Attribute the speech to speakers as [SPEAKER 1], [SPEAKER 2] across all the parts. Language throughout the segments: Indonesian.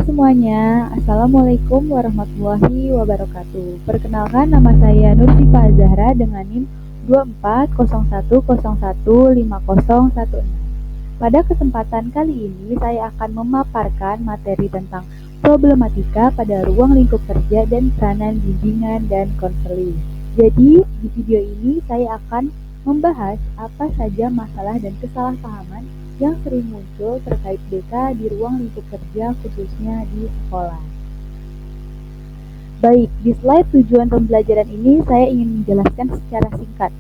[SPEAKER 1] Halo semuanya, Assalamualaikum warahmatullahi wabarakatuh. Perkenalkan, nama saya Nursifa Zahra dengan NIM 2401015016. Pada kesempatan kali ini, saya akan memaparkan materi tentang problematika pada ruang lingkup kerja dan peranan bimbingan dan konseling. Jadi, di video ini saya akan membahas apa saja masalah dan kesalahpahaman yang sering muncul terkait BK di ruang lingkup kerja khususnya di sekolah. Baik, di slide tujuan pembelajaran ini saya ingin menjelaskan secara singkat.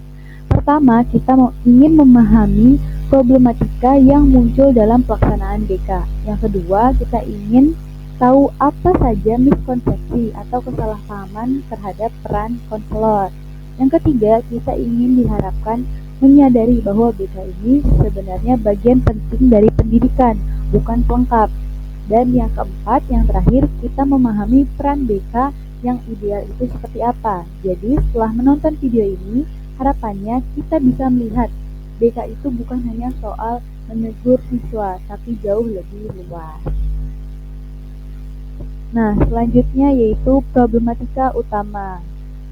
[SPEAKER 1] Pertama, kita ingin memahami problematika yang muncul dalam pelaksanaan BK. Yang kedua, kita ingin tahu apa saja miskonsepsi atau kesalahpahaman terhadap peran konselor. Yang ketiga, kita ingin diharapkan menyadari bahwa BK ini sebenarnya bagian penting dari pendidikan, bukan pelengkap. Dan yang keempat, yang terakhir, kita memahami peran BK yang ideal itu seperti apa. Jadi setelah menonton video ini, harapannya kita bisa melihat BK itu bukan hanya soal menegur siswa, tapi jauh lebih luas. Nah, selanjutnya yaitu problematika utama.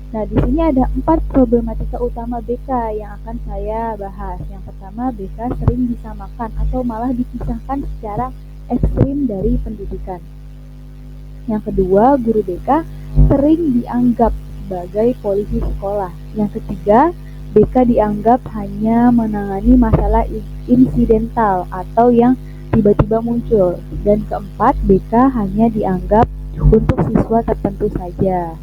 [SPEAKER 1] Nah, di sini ada 4 problematika utama BK yang akan saya bahas. Yang pertama, BK sering disamakan atau malah dipisahkan secara ekstrim dari pendidikan. Yang kedua, guru BK sering dianggap sebagai polisi sekolah. Yang ketiga, BK dianggap hanya menangani masalah insidental atau yang tiba-tiba muncul. Dan keempat, BK hanya dianggap untuk siswa tertentu saja.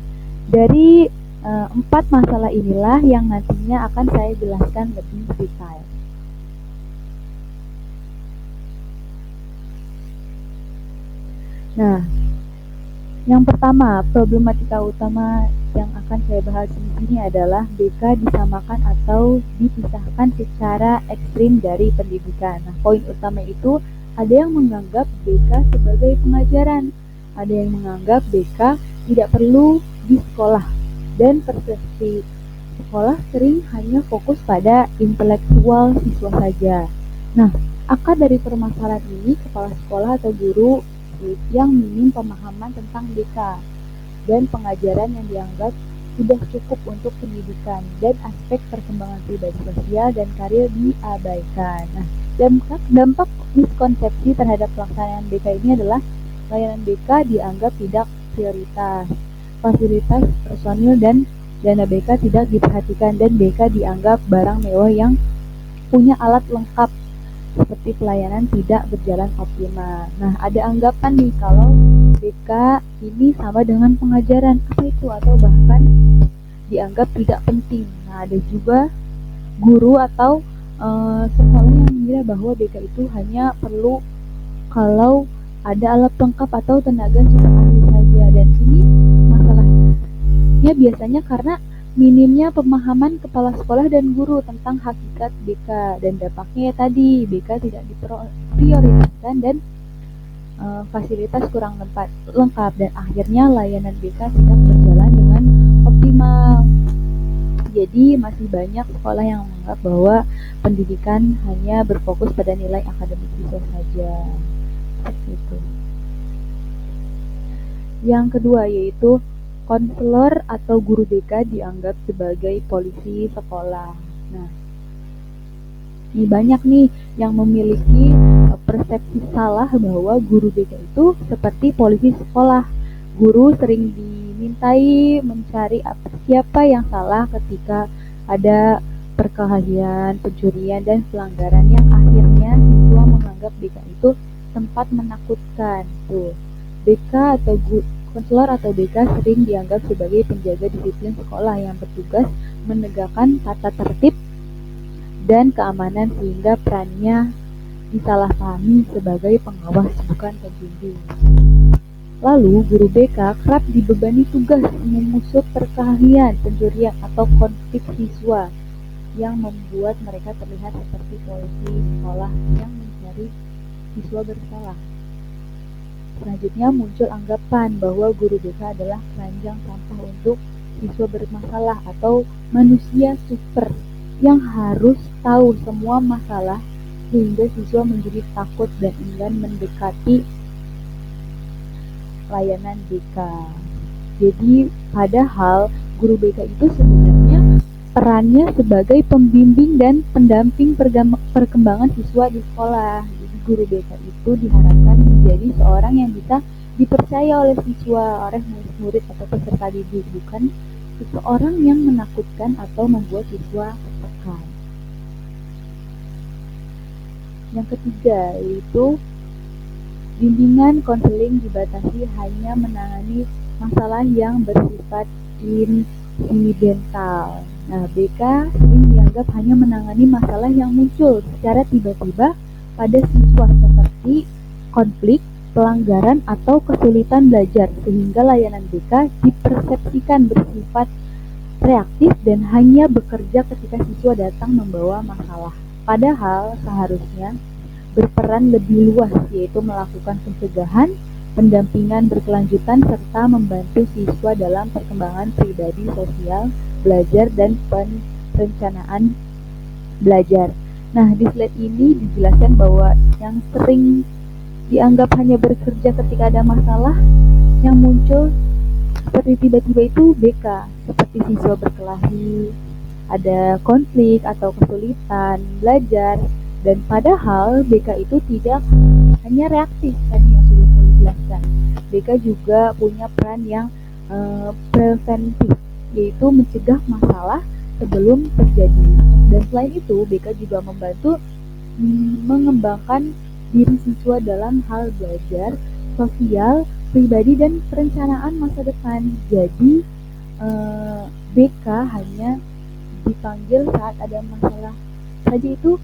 [SPEAKER 1] Dari 4 masalah inilah yang nantinya akan saya jelaskan lebih detail. Nah, yang pertama, problematika utama yang akan saya bahas di sini adalah BK disamakan atau dipisahkan secara ekstrim dari pendidikan. Nah, poin utama itu ada yang menganggap BK sebagai pengajaran, ada yang menganggap BK tidak perlu di sekolah, dan persepsi sekolah sering hanya fokus pada intelektual siswa saja. Nah, akar dari permasalahan ini kepala sekolah atau guru yang minim pemahaman tentang BK dan pengajaran yang dianggap sudah cukup untuk pendidikan dan aspek perkembangan pribadi sosial dan karir diabaikan. Nah, dampak miskonsepsi terhadap pelaksanaan BK ini adalah layanan BK dianggap tidak prioritas, fasilitas personil dan dana BK tidak diperhatikan, dan BK dianggap barang mewah yang punya alat lengkap seperti pelayanan tidak berjalan optimal. Nah, ada anggapan nih kalau BK ini sama dengan pengajaran, apa itu, atau bahkan dianggap tidak penting. Nah, ada juga guru atau sekolah yang mengira bahwa BK itu hanya perlu kalau ada alat lengkap atau tenaga super ahli saja, dan ini masalahnya biasanya karena minimnya pemahaman kepala sekolah dan guru tentang hakikat BK, dan dampaknya tadi BK tidak diprioritaskan dan fasilitas kurang lengkap, dan akhirnya layanan BK tidak berjalan dengan optimal. Jadi masih banyak sekolah yang menganggap bahwa pendidikan hanya berfokus pada nilai akademik siswa saja. Seperti itu. Yang kedua yaitu konselor atau guru BK dianggap sebagai polisi sekolah. Nah, ini banyak nih yang memiliki persepsi salah bahwa guru BK itu seperti polisi sekolah. Guru sering dimintai mencari siapa yang salah ketika ada perkelahian, pencurian, dan pelanggaran yang akhirnya siswa menganggap BK itu tempat menakutkan. Tuh, BK atau konselor atau BK sering dianggap sebagai penjaga disiplin sekolah yang bertugas menegakkan tata tertib dan keamanan, sehingga perannya disalahpahami sebagai pengawas bukan pembimbing. Lalu, guru BK kerap dibebani tugas mengusut perkelahian, pencurian, atau konflik siswa yang membuat mereka terlihat seperti polisi sekolah yang mencari siswa bersalah. Selanjutnya muncul anggapan bahwa guru BK adalah keranjang sampah untuk siswa bermasalah atau manusia super yang harus tahu semua masalah, sehingga siswa menjadi takut dan enggan mendekati layanan BK. Jadi padahal guru BK itu sebenarnya perannya sebagai pembimbing dan pendamping perkembangan siswa di sekolah. Jadi guru BK itu diharapkan menjadi seorang yang bisa dipercaya oleh siswa, oleh murid atau peserta didik, bukan seseorang yang menakutkan atau membuat siswa tertekan. Yang ketiga yaitu bimbingan konseling dibatasi hanya menangani masalah yang bersifat insidental. Nah, BK sering dianggap hanya menangani masalah yang muncul secara tiba-tiba pada siswa seperti konflik, pelanggaran, atau kesulitan belajar, sehingga layanan BK dipersepsikan bersifat reaktif dan hanya bekerja ketika siswa datang membawa masalah. Padahal seharusnya berperan lebih luas, yaitu melakukan pencegahan, pendampingan berkelanjutan, serta membantu siswa dalam perkembangan pribadi, sosial, belajar, dan perencanaan belajar. Nah, di slide ini dijelaskan bahwa yang sering dianggap hanya bekerja ketika ada masalah yang muncul seperti tiba-tiba itu BK, seperti siswa berkelahi, ada konflik atau kesulitan belajar. Dan padahal BK itu tidak hanya reaktif tadi yang sudah saya jelaskan. BK juga punya peran yang preventif, yaitu mencegah masalah sebelum terjadi. Dan selain itu, BK juga membantu mengembangkan diri siswa dalam hal belajar, sosial, pribadi, dan perencanaan masa depan. Jadi BK hanya dipanggil saat ada masalah saja, itu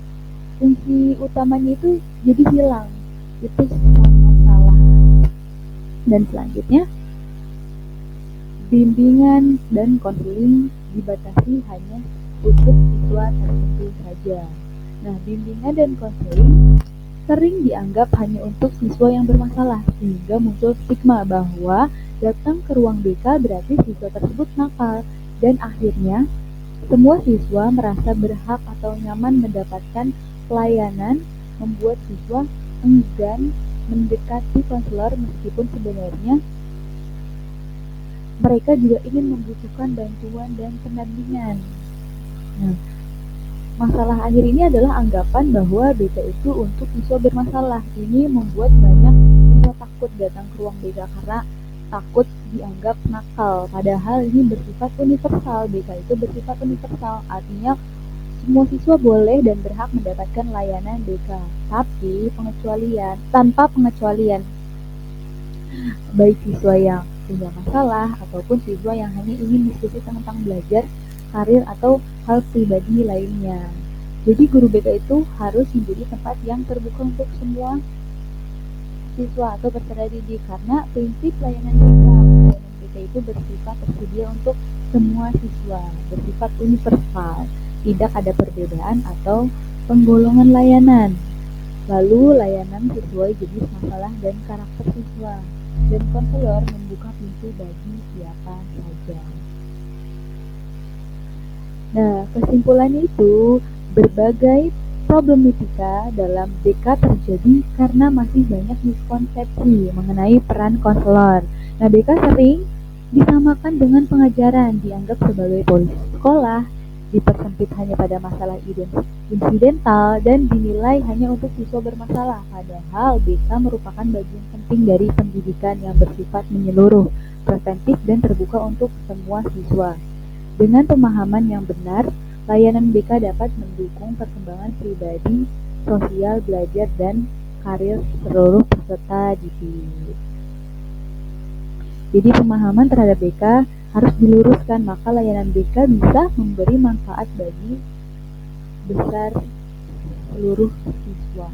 [SPEAKER 1] fungsi utamanya itu jadi hilang, itu semua masalah. Dan selanjutnya, bimbingan dan konseling dibatasi hanya untuk siswa tertentu saja. Nah, bimbingan dan konseling sering dianggap hanya untuk siswa yang bermasalah, sehingga muncul stigma bahwa datang ke ruang BK berarti siswa tersebut nakal, dan akhirnya semua siswa merasa berhak atau nyaman mendapatkan pelayanan, membuat siswa enggan mendekati konselor meskipun sebenarnya mereka juga ingin membutuhkan bantuan dan pendampingan. Nah, masalah akhir ini adalah anggapan bahwa BK itu untuk siswa bermasalah. Ini membuat banyak siswa takut datang ke ruang BK karena takut dianggap nakal. Padahal ini bersifat universal. BK itu bersifat universal, artinya semua siswa boleh dan berhak mendapatkan layanan BK, tapi tanpa pengecualian, baik siswa yang punya masalah ataupun siswa yang hanya ingin diskusi tentang belajar, karir, atau hal pribadi lainnya. Jadi guru BK itu harus menjadi tempat yang terbuka untuk semua siswa atau peserta didik, karena prinsip layanan BK itu bersifat tersedia untuk semua siswa, bersifat universal. Tidak ada perbedaan atau penggolongan layanan. Lalu layanan sesuai jenis masalah dan karakter siswa, dan konselor membuka pintu bagi siapa saja. Nah, kesimpulannya itu, berbagai problematika dalam BK terjadi karena masih banyak miskonsepsi mengenai peran konselor. Nah, BK sering disamakan dengan pengajaran, dianggap sebagai polisi sekolah, dipersempit hanya pada masalah insidental, dan dinilai hanya untuk siswa bermasalah. Padahal BK merupakan bagian penting dari pendidikan yang bersifat menyeluruh, preventif, dan terbuka untuk semua siswa. Dengan pemahaman yang benar, layanan BK dapat mendukung perkembangan pribadi, sosial, belajar, dan karir seluruh peserta didik. Jadi pemahaman terhadap BK harus diluruskan, maka layanan BK bisa memberi manfaat bagi besar seluruh siswa.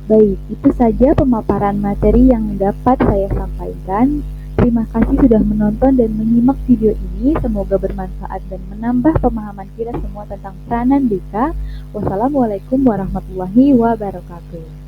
[SPEAKER 1] Baik, itu saja pemaparan materi yang dapat saya sampaikan. Terima kasih sudah menonton dan menyimak video ini. Semoga bermanfaat dan menambah pemahaman kita semua tentang peranan BK. Wassalamualaikum warahmatullahi wabarakatuh.